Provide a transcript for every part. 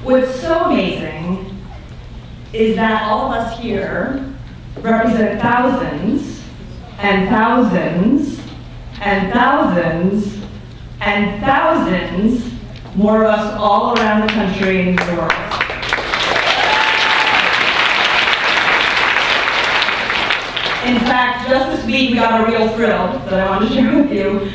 What's so amazing is that all of us here represent thousands and thousands and thousands and thousands more of us all around the country and the world. In fact, just this week we got a real thrill that I want to share with you.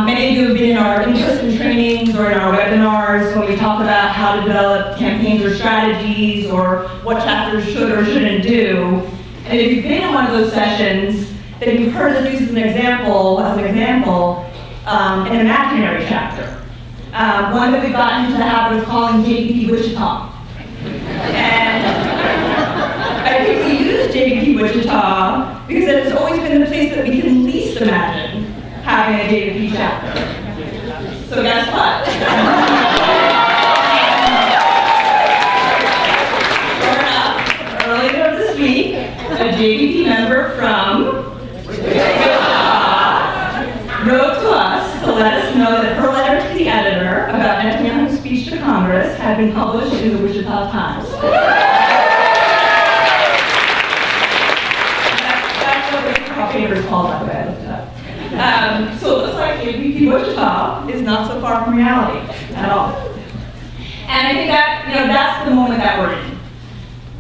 Many of you have been in our in-person trainings or in our webinars when we talk about how to develop campaigns or strategies or what chapters should or shouldn't do. And if you've been in one of those sessions, then you've heard us use an example, an imaginary chapter. One that we've gotten into the habit of calling JVP Wichita. And I think we use JVP Wichita because it has always been the place that we can least imagine having a JVP chapter. So guess what? Sure enough, earlier this week, a JVP member from Wichita wrote to us to let us know that her letter to the editor about Netanyahu's speech to Congress had been published in the Wichita Times. Papers called that way, I looked it up. So it looks like JVP Wichita is not so far from reality at all. And I think that, that's the moment that we're in.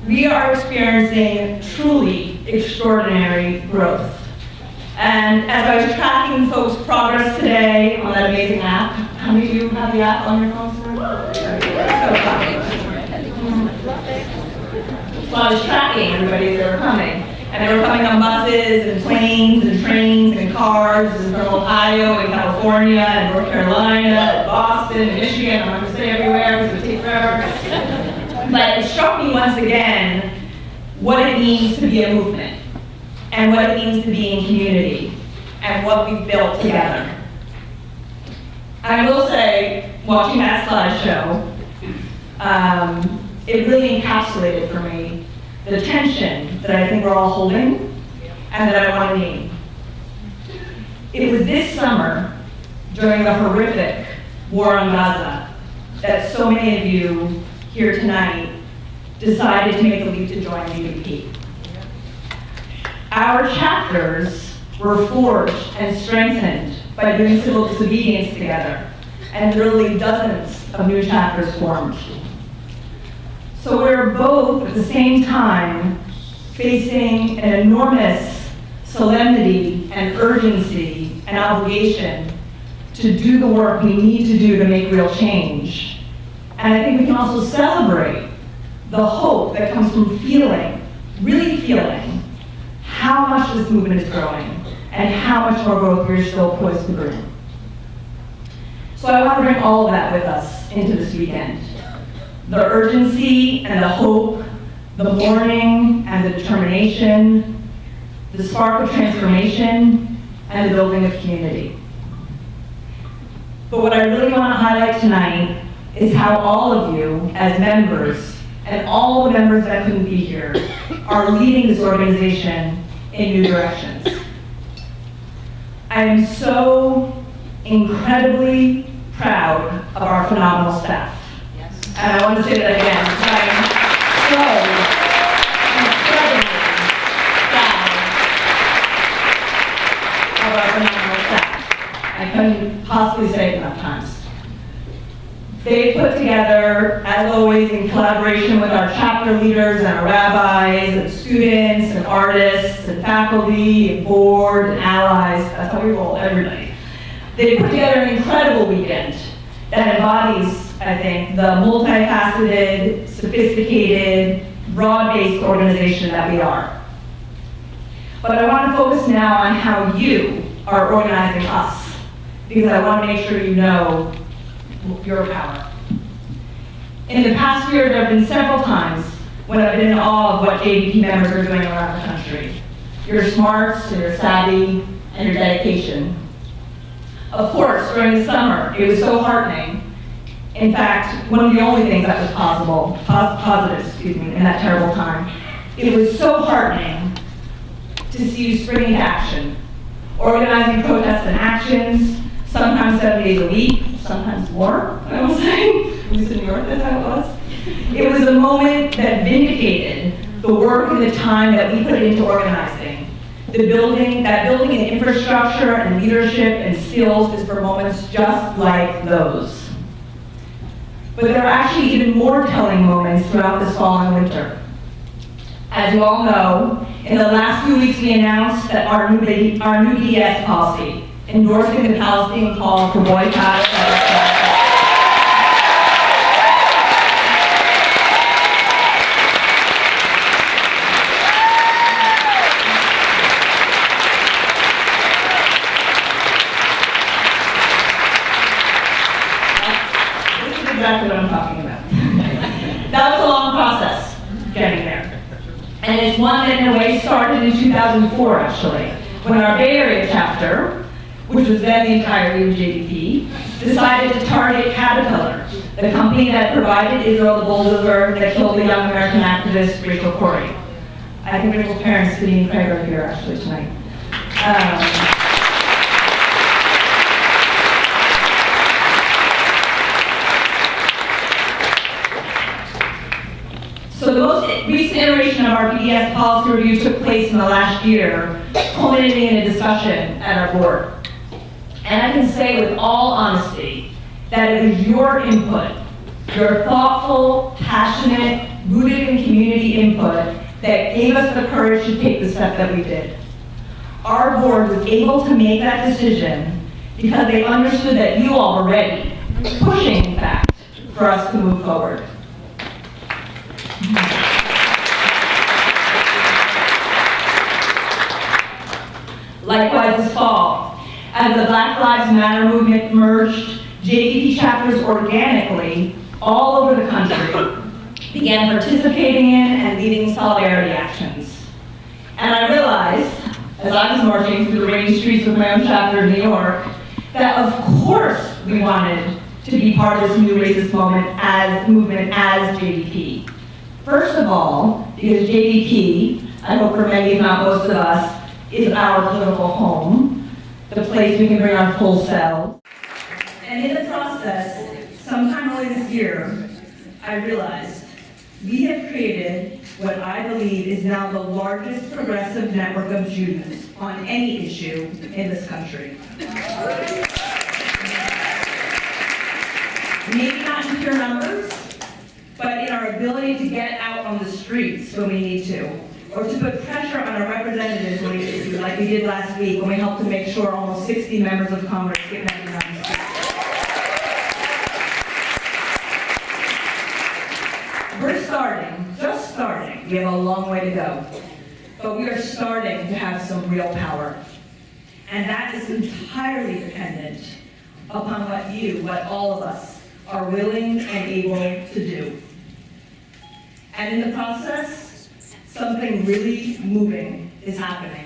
We are experiencing truly extraordinary growth. And as I was tracking folks' progress today on that amazing app, how many of you have the app on your phones? So I was tracking everybody as they were coming. And they were coming on buses and planes and trains and cars and from Ohio and California and North Carolina and Boston and Michigan. I'm not going to say everywhere because it would take forever. But it struck me once again what it means to be a movement and what it means to be in community and what we've built together. I will say, watching that slideshow, it really encapsulated for me the tension that I think we're all holding and that I want to name. It was this summer, during the horrific war on Gaza, that so many of you here tonight decided to make the leap to join JVP. Our chapters were forged and strengthened by doing civil disobedience together, and literally dozens of new chapters formed. So we're both at the same time facing an enormous solemnity and urgency and obligation to do the work we need to do to make real change. And I think we can also celebrate the hope that comes from really feeling how much this movement is growing and how much more growth we're still poised to bring. So I want to bring all of that with us into this weekend. The urgency and the hope, the mourning and the determination, the spark of transformation, and the building of community. But what I really want to highlight tonight is how all of you, as members, and all the members that couldn't be here, are leading this organization in new directions. I am so incredibly proud of our phenomenal staff. And I want to say that again, because I am so incredibly proud of our phenomenal staff. I couldn't possibly say it enough times. They put together, as always, in collaboration with our chapter leaders and our rabbis and students and artists and faculty and board and allies. That's how we roll, everybody. They put together an incredible weekend that embodies, I think, the multifaceted, sophisticated, broad-based organization that we are. But I want to focus now on how you are organizing us, because I want to make sure you know your power. In the past year, there have been several times when I've been in awe of what JVP members are doing around the country. Your smarts, and your savvy, and your dedication. Of course, during the summer, it was so heartening. In fact, one of the only things that was positive, in that terrible time. It was so heartening to see you spring into action, organizing protests and actions, sometimes 7 days a week, sometimes more, I will say. At least in New York, that's how it was. It was a moment that vindicated the work and the time that we put into organizing. That building and infrastructure and leadership and skills is for moments just like those. But there are actually even more telling moments throughout this fall and winter. As you all know, in the last few weeks we announced that our new BDS policy, endorsing the Palestinian call for boycott of exactly what I'm talking about. That was a long process getting there. And it's one that in a way started in 2004 actually, when our Bay Area chapter, which was then the entirety of JDP, decided to target Caterpillar, the company that provided Israel the bulldozer that killed the young American activist Rachel Corrie. I think Rachel's parents, Cindy and Craig, are here actually tonight. So the most recent iteration of our PDS policy review took place in the last year, culminating in a discussion at our board. And I can say with all honesty that it was your input, your thoughtful, passionate, rooted in community input that gave us the courage to take the step that we did. Our board was able to make that decision because they understood that you all were ready, pushing in fact, for us to move forward. Likewise this fall, as the Black Lives Matter movement merged JDP chapters organically all over the country, began participating in and leading solidarity actions. And I realized, as I was marching through the rainy streets of my own chapter in New York, that of course we wanted to be part of this new racist movement as JDP. First of all, because JDP, I hope for many, if not most of us, is our political home, the place we can bring our full selves. And in the process, sometime early this year, I realized we have created what I believe is now the largest progressive network of Jews on any issue in this country. Maybe not in pure numbers, but in our ability to get out on the streets when we need to, or to put pressure on our representatives when we need to, like we did last week when we helped to make sure almost 60 members of Congress get back on the street. We're starting, just starting. We have a long way to go, but we are starting to have some real power. And that is entirely dependent upon what all of us are willing and able to do. And in the process, something really moving is happening.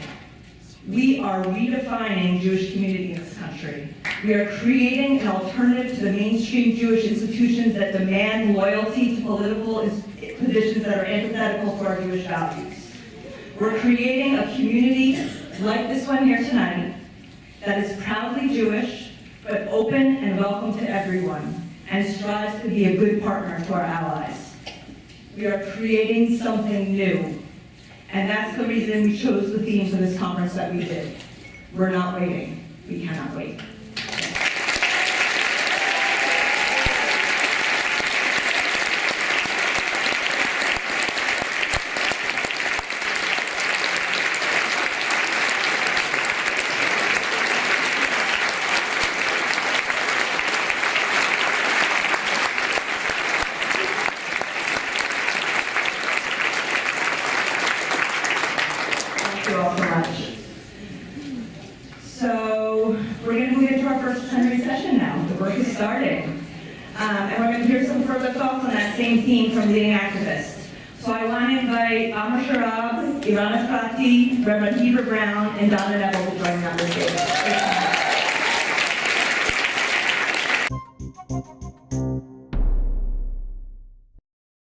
We are redefining Jewish community in this country. We are creating an alternative to the mainstream Jewish institutions that demand loyalty to political positions that are antithetical to our Jewish values. We're creating a community like this one here tonight that is proudly Jewish, but open and welcome to everyone, and strives to be a good partner to our allies. We are creating something new, and that's the reason we chose the theme for this conference that we did. We're not waiting. We cannot wait. Thank you all so much. So we're going to move into our first plenary session now. The work is starting. And we're going to hear some further thoughts on that same theme from leading activists. So I want to invite Amr Sharab, Irana Fati, Reverend Heber Brown, and Donna Neville to join me on the stage.